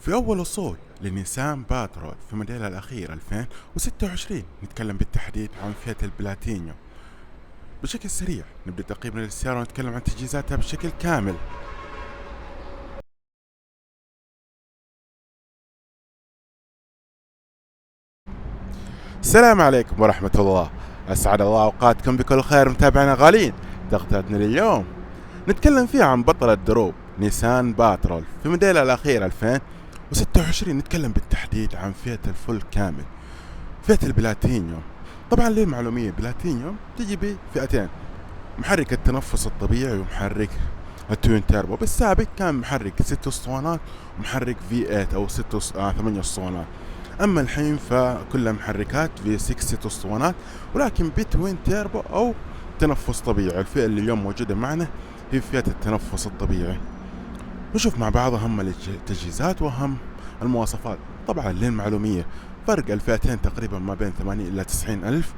في أول وصول لنيسان باترول في موديلها الأخير 2026 نتكلم بالتحديد عن فئة البلاتينيوم. بشكل سريع نبدأ تقييمنا للسيارة ونتكلم عن تجهيزاتها بشكل كامل. السلام عليكم ورحمة الله، أسعد الله أوقاتكم بكل خير متابعينا غالين. تغطيتنا لليوم نتكلم فيها عن بطل الدروب نيسان باترول في موديلها الأخير 2026. نتكلم بالتحديد عن فئة الفل كامل، فئة البلاتينيوم. طبعا للمعلومية بلاتينيوم تجي بفئتين: محرك التنفس الطبيعي ومحرك التوين تيربو. بالسابق كان محرك 6 اسطوانات ومحرك V8 او 8 اسطوانات، اما الحين فكلها محركات V6 6 اسطوانات ولكن بتوين تيربو او تنفس طبيعي. الفئة اللي اليوم موجودة معنا هي فئة التنفس الطبيعي. نشوف مع بعض اهم التجهيزات واهم المواصفات. طبعا للمعلومية فرق الفئتين تقريبا ما بين 80 إلى 90 ألف.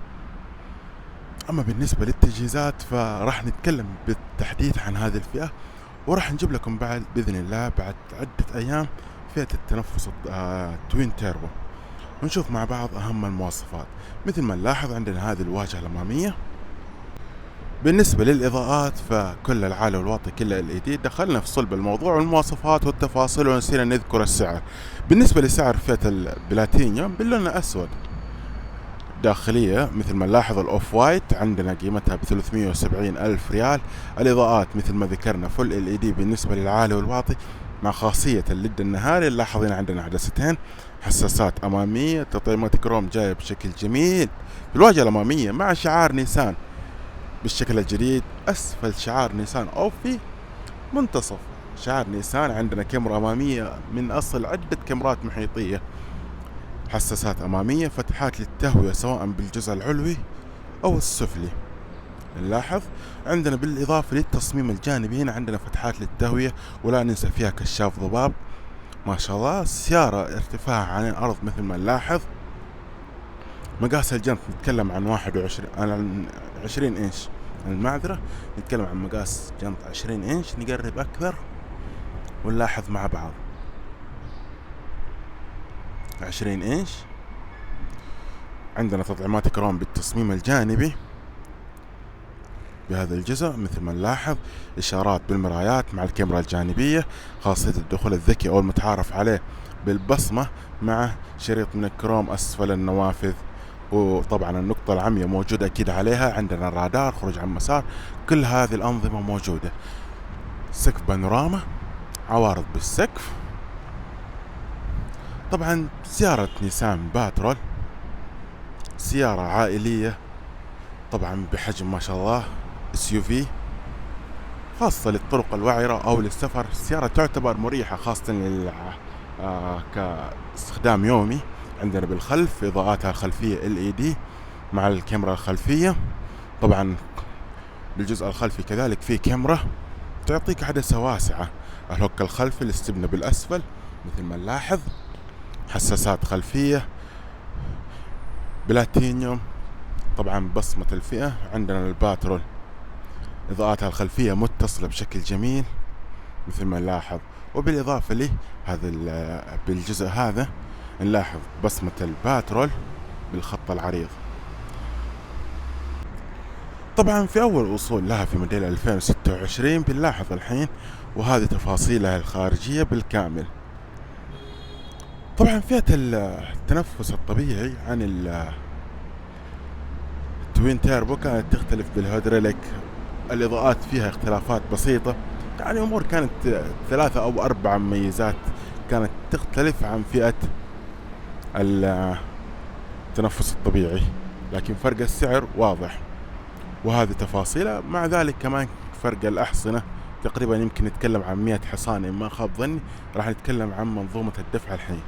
أما بالنسبة للتجهيزات فراح نتكلم بالتحديد عن هذه الفئة، وراح نجيب لكم بعد بإذن الله بعد عدة أيام فئة التنفس توين تيربو، ونشوف مع بعض أهم المواصفات. مثل ما نلاحظ عندنا هذه الواجهة الأمامية. بالنسبة للإضاءات فكل العالي والواطي كله LED. دخلنا في صلب الموضوع والمواصفات والتفاصيل ونسينا نذكر السعر. بالنسبة لسعر فئة البلاتينيوم باللون الأسود داخلية مثل ما نلاحظ الأوف وايت عندنا قيمتها ب370 ألف ريال. الإضاءات مثل ما ذكرنا فل LED بالنسبة للعالي والواطي مع خاصية الليد النهاري. نلاحظين عندنا عدستين حساسات أمامية، تطعيمات كروم جاية بشكل جميل في الواجهة الأمامية مع شعار نيسان بالشكل الجديد. أسفل شعار نيسان أو في منتصف شعار نيسان عندنا كاميرا أمامية من أصل عدة كاميرات محيطية، حساسات أمامية، فتحات للتهوية سواء بالجزء العلوي أو السفلي. نلاحظ عندنا بالإضافة للتصميم الجانبي هنا عندنا فتحات للتهوية ولا ننسى فيها كشاف ضباب. ما شاء الله السيارة ارتفاعها عن الأرض مثل ما نلاحظ. مقاس الجنط نتكلم عن 20 إنش. المعذرة نتكلم عن مقاس جنط 20 إنش. نقرب أكثر ونلاحظ مع بعض 20 إنش. عندنا تطعيمات كروم بالتصميم الجانبي بهذا الجزء مثل ما نلاحظ. إشارات بالمرايات مع الكاميرا الجانبية، خاصية الدخول الذكي أو المتعارف عليه بالبصمة مع شريط من الكروم أسفل النوافذ. وطبعا النقطة العمياء موجودة أكيد عليها. عندنا الرادار، خروج عن مسار، كل هذه الأنظمة موجودة. سقف بانوراما، عوارض بالسقف. طبعا سيارة نيسان باترول سيارة عائلية طبعا بحجم ما شاء الله SUV، خاصة للطرق الوعرة أو للسفر. السيارة تعتبر مريحة خاصة كاستخدام يومي. عندنا بالخلف إضاءاتها الخلفية LED مع الكاميرا الخلفية. طبعا بالجزء الخلفي كذلك في كاميرا تعطيك عدسة واسعة. الهوك الخلفي الاستبنة بالأسفل مثل ما نلاحظ. حساسات خلفية بلاتينيوم. طبعا بصمة الفئة عندنا الباترول إضاءاتها الخلفية متصلة بشكل جميل مثل ما نلاحظ. وبالإضافة له هذا بالجزء هذا نلاحظ بصمة الباترول بالخط العريض. طبعا في أول وصول لها في موديل 2026 بنلاحظ الحين، وهذه تفاصيلها الخارجية بالكامل. طبعا فئة التنفس الطبيعي عن التوين تيربو كانت تختلف بالهيدروليك. الإضاءات فيها اختلافات بسيطة، يعني أمور كانت 3 أو 4 مميزات كانت تختلف عن فئة التنفس الطبيعي، لكن فرق السعر واضح وهذه تفاصيله. مع ذلك كمان فرق الأحصنة تقريبا يمكن نتكلم عن 100 حصان إن ما خاب ظني. راح نتكلم عن منظومة الدفع الحين.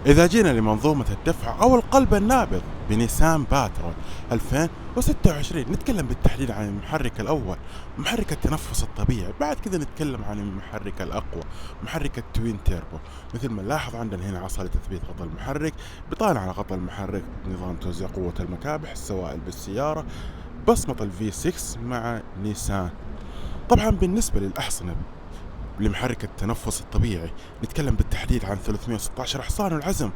إذا جينا لمنظومة الدفع أو القلب النابض بنيسان باترول 2026 نتكلم بالتحديد عن المحرك الأول، محرك التنفس الطبيعي. بعد كذا نتكلم عن المحرك الأقوى، محرك التوين تيربو. مثل ما نلاحظ عندنا هنا عصا لتثبيت غطاء المحرك، بطانة على غطاء المحرك، نظام توزيع قوة المكابح، السوائل بالسيارة، بصمة V6 مع نيسان. طبعا بالنسبة للأحصنة لمحرك التنفس الطبيعي نتكلم بالتحديد عن 316 حصان والعزم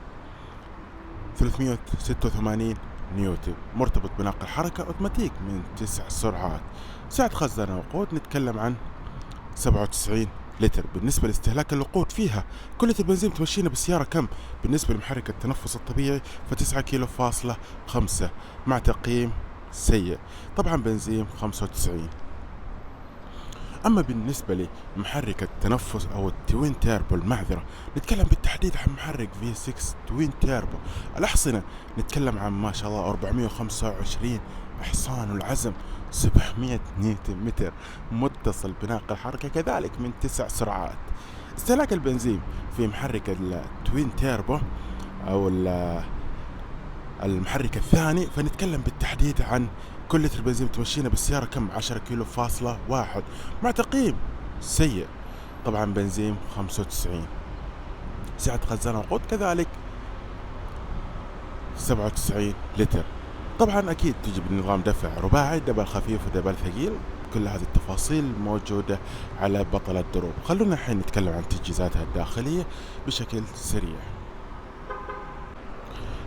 386 نيوتن، مرتبط بناقل حركة أوتوماتيك من 9 سرعات. سعة خزان الوقود نتكلم عن 97 لتر. بالنسبة لاستهلاك الوقود فيها، كل لتر بنزين تمشينا بالسيارة كم؟ بالنسبة لمحرك التنفس الطبيعي ف9 كيلو فاصلة 5 مع تقييم سيء، طبعا بنزين 95. أما بالنسبة لمحرك التنفس أو التوين تيربو المعذرة نتكلم بالتحديد عن محرك V6 توين تيربو. الأحصنة نتكلم عن ما شاء الله 425 حصان والعزم 700 نيوتن متر، متصل بناقل حركة كذلك من 9 سرعات. استهلاك البنزين في محرك التوين تيربو أو المحرك الثاني فنتكلم بالتحديد عن كل لتر بنزين تمشينا بالسيارة كم؟ 10 كيلو فاصلة 1 مع تقييم سيء، طبعا بنزين 95. سعة خزان الوقود كذلك 97 لتر. طبعا أكيد تجي بنظام دفع رباعي، دبل خفيف ودبل ثقيل، كل هذه التفاصيل موجودة على بطل الدروب. خلونا الحين نتكلم عن تجهيزاتها الداخلية بشكل سريع.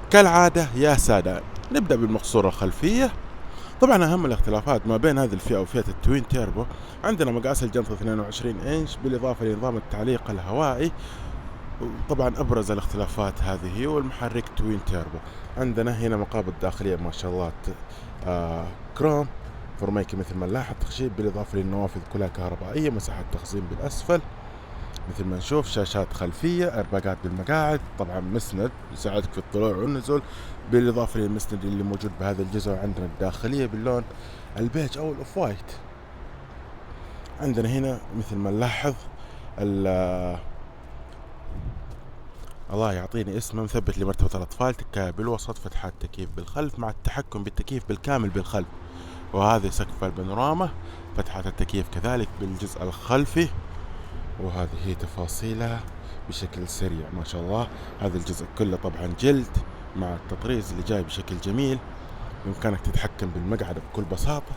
كالعادة يا سادة نبدأ بالمقصورة الخلفية. طبعا أهم الاختلافات ما بين هذه الفئة وفئة التوين تيربو، عندنا مقاس الجنطة 22 إنش بالإضافة لنظام التعليق الهوائي. طبعا أبرز الاختلافات هذه والمحرك توين تيربو، عندنا هنا مقابض داخلية ما شاء الله كروم فرميكي مثل ما نلاحظ تخشيب، بالإضافة للنوافذ كلها كهربائية، مساحة تخزين بالأسفل مثل ما نشوف، شاشات خلفية، أرباقات بالمقاعد، طبعا مسند يساعدك في الطلوع والنزول، بالإضافة للمسند اللي موجود بهذا الجزء. عندنا الداخلية باللون البيج أو الأوف وايت. عندنا هنا مثل ما نلاحظ الله يعطيني اسمه مثبت لمرتبة الأطفال، تكاية بالوسط، فتحات تكييف بالخلف مع التحكم بالتكييف بالكامل بالخلف، وهذه سقف البانوراما، فتحات التكييف كذلك بالجزء الخلفي، وهذه هي تفاصيلها بشكل سريع ما شاء الله. هذا الجزء كله طبعا جلد مع التطريز اللي جاي بشكل جميل، بإمكانك تتحكم بالمقعدة بكل بساطة،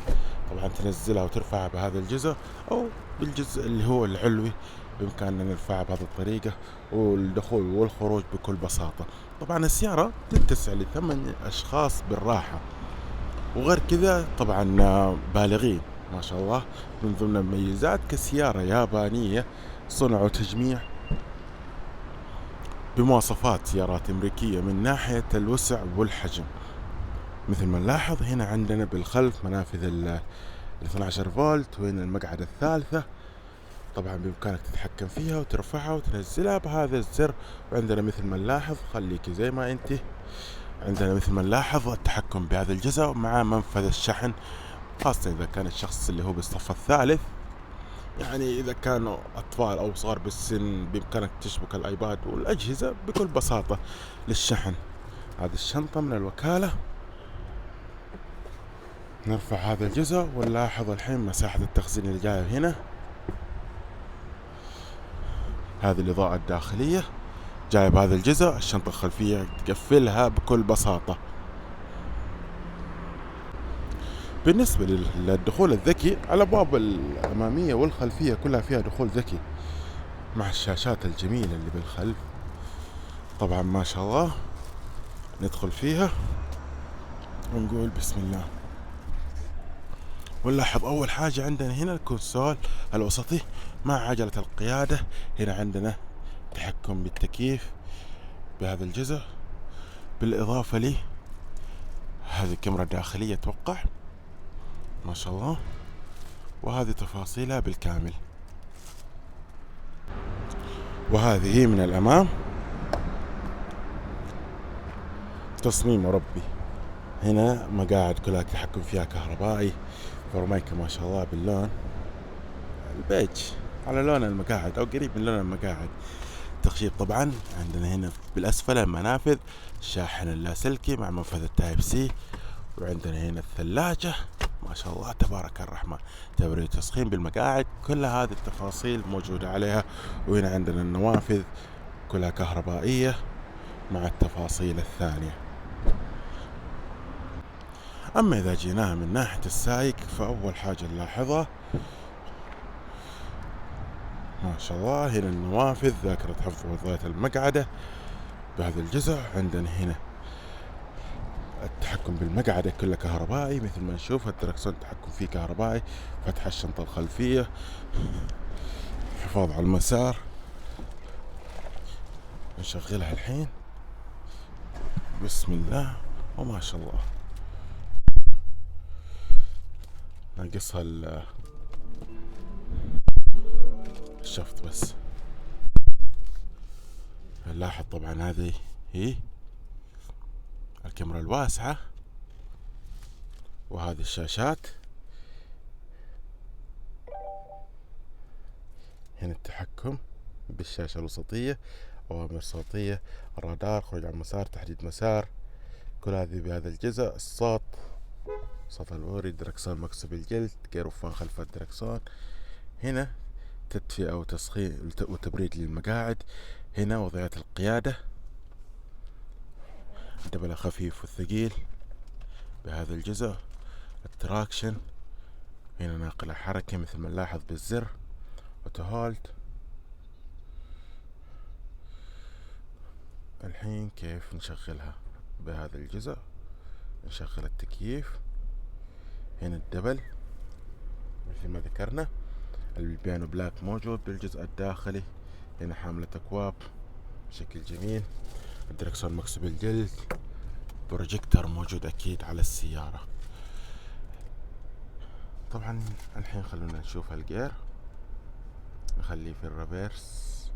طبعا تنزلها وترفعها بهذا الجزء، أو بالجزء اللي هو العلوي بإمكاننا نرفعها بهذه الطريقة، والدخول والخروج بكل بساطة. طبعا السيارة تتسع ل8 أشخاص بالراحة، وغير كذا طبعا بالغين ما شاء الله. من ضمن المميزات كسيارة يابانية صنع وتجميع بمواصفات سيارات أمريكية من ناحية الوسع والحجم. مثل ما نلاحظ هنا عندنا بالخلف منافذ 12 فولت، وهنا المقعدة الثالثة، طبعا بإمكانك تتحكم فيها وترفعها وتنزلها بهذا الزر. وعندنا مثل ما نلاحظ خليك زي ما انت، عندنا مثل ما نلاحظ التحكم بهذا الجزء مع منفذ الشحن، خاصة إذا كان الشخص اللي هو بالصف الثالث، يعني إذا كانوا أطفال أو صغار بالسن بإمكانك تشبك الآيباد والأجهزة بكل بساطة للشحن. هذه الشنطة من الوكالة، نرفع هذا الجزء ونلاحظ الحين مساحة التخزين اللي جاية هنا. هذه الإضاءة الداخلية جاية بهذا الجزء، الشنطة الخلفية تقفلها بكل بساطة. بالنسبة للدخول الذكي، الأبواب الأمامية والخلفية كلها فيها دخول ذكي مع الشاشات الجميلة اللي بالخلف، طبعا ما شاء الله. ندخل فيها ونقول بسم الله، ونلاحظ أول حاجة عندنا هنا الكونسول الوسطي مع عجلة القيادة. هنا عندنا تحكم بالتكييف بهذا الجزء، بالإضافة لي هذه كاميرا داخلية أتوقع ما شاء الله، وهذه تفاصيلها بالكامل. وهذه من الأمام تصميم ربي، هنا مقاعد كلها تحكم فيها كهربائي، فرميكة ما شاء الله باللون البيج على لون المقاعد أو قريب من لون المقاعد. تخشيب طبعا عندنا هنا بالأسفل المنافذ، الشاحن اللاسلكي مع منفذ التايب سي، وعندنا هنا الثلاجة ما شاء الله تبارك الرحمن، تبريد وتسخين بالمقاعد، كل هذه التفاصيل موجودة عليها. وهنا عندنا النوافذ كلها كهربائية مع التفاصيل الثانية. أما إذا جيناها من ناحية السايق، فأول حاجة نلاحظها ما شاء الله. هنا النوافذ، ذاكرة حفظ وظائف المقعدة. بهذا الجزء عندنا هنا التحكم بالمقعدة كله كهربائي مثل ما نشوف. الدركسون التحكم فيه كهربائي. فتح الشنطة الخلفية، حفاظ على المسار. نشغلها الحين. بسم الله وما شاء الله. ناقصها الشفط بس. نلاحظ طبعا هذه هي الكاميرا الواسعة، وهذه الشاشات. هنا التحكم بالشاشة الوسطية، أوامر صوتية، الرادار، خروج عن المسار، تحديد مسار، كل هذه بهذا الجزء. الصوت، صوت الوري، دركسون مكسب الجلد، جير وفان خلف الدركسون. هنا تدفئة وتسخين وتبريد للمقاعد. هنا وضعية القيادة، دبل خفيف والثقيل بهذا الجزء. التراكشن، هنا ناقل حركة مثل ما نلاحظ بالزر. وتهولت. الحين كيف نشغلها بهذا الجزء؟ نشغل التكييف. هنا الدبل مثل ما ذكرنا. البيانو بلاك موجود بالجزء الداخلي. هنا حاملة أكواب بشكل جميل. الدركسون مكسب الجلد. بروجيكتور موجود أكيد على السيارة. طبعا الحين خلونا نشوف الجير، نخليه في الريفيرس.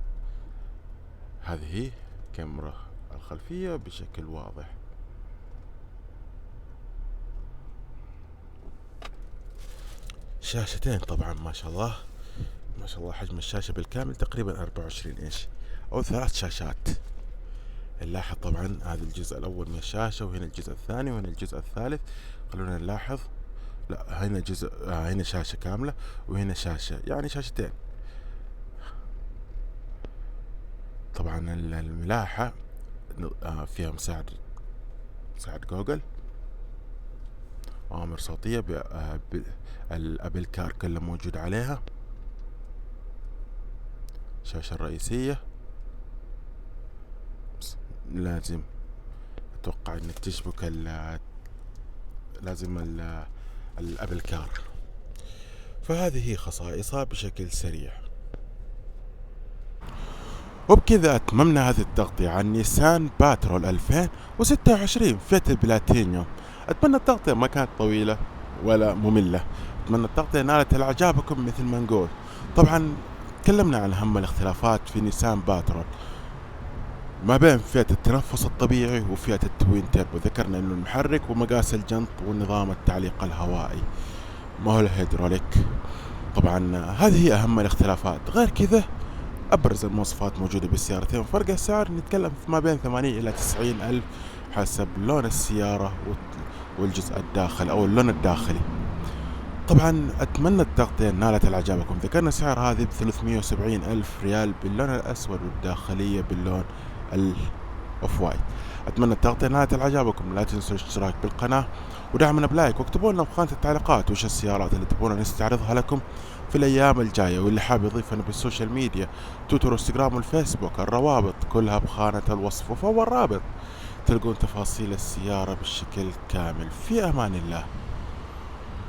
هذه هي كاميرا الخلفية بشكل واضح. شاشتين طبعا ما شاء الله، ما شاء الله. حجم الشاشة بالكامل تقريبا 24 إنش أو 3 شاشات. نلاحظ طبعا هذا الجزء الأول من الشاشة، وهنا الجزء الثاني، وهنا الجزء الثالث. خلونا نلاحظ. لا، هنا جزء هنا شاشة كاملة، وهنا شاشة، يعني شاشتين. طبعا الملاحة فيها مساعد جوجل. أوامر صوتية الأبل كار كله موجود عليها. الشاشة الرئيسية لازم أتوقع إنك تشبك لازم الأبل كار. فهذه هي خصائصها بشكل سريع. وبكذا أتممنا هذه التغطية عن نيسان باترول 2026 فئة البلاتينيوم. أتمنى التغطية ما كانت طويلة ولا مملة. أتمنى التغطية نالت إعجابكم مثل ما نقول. طبعا تكلمنا عن أهم الاختلافات في نيسان باترول ما بين فئة التنفس الطبيعي وفئة التوين تيربو. ذكرنا إنه المحرك ومقاس الجنط ونظام التعليق الهوائي، ما هو الهيدروليك. طبعا هذه هي أهم الاختلافات. غير كذا أبرز المواصفات موجودة بالسيارتين. فرق السعر نتكلم في ما بين 80 إلى 90 ألف حسب لون السيارة والجزء الداخلي أو اللون الداخلي. طبعا أتمنى التغطية نالت إعجابكم. ذكرنا سعر هذه ب370 ألف ريال باللون الأسود، والداخلية باللون الأوف وايت. أتمنى التغطية نالت إعجابكم. لا تنسوا الاشتراك بالقناة ودعمنا بلايك، واكتبوا لنا بخانة التعليقات وش السيارات اللي تبغون نستعرضها لكم في الأيام الجاية. واللي حاب يضيفنا بالسوشيال ميديا، تويتر وانستغرام والفيسبوك، الروابط كلها بخانة الوصف. وفوق الرابط تلقون تفاصيل السيارة بالشكل كامل. في أمان الله.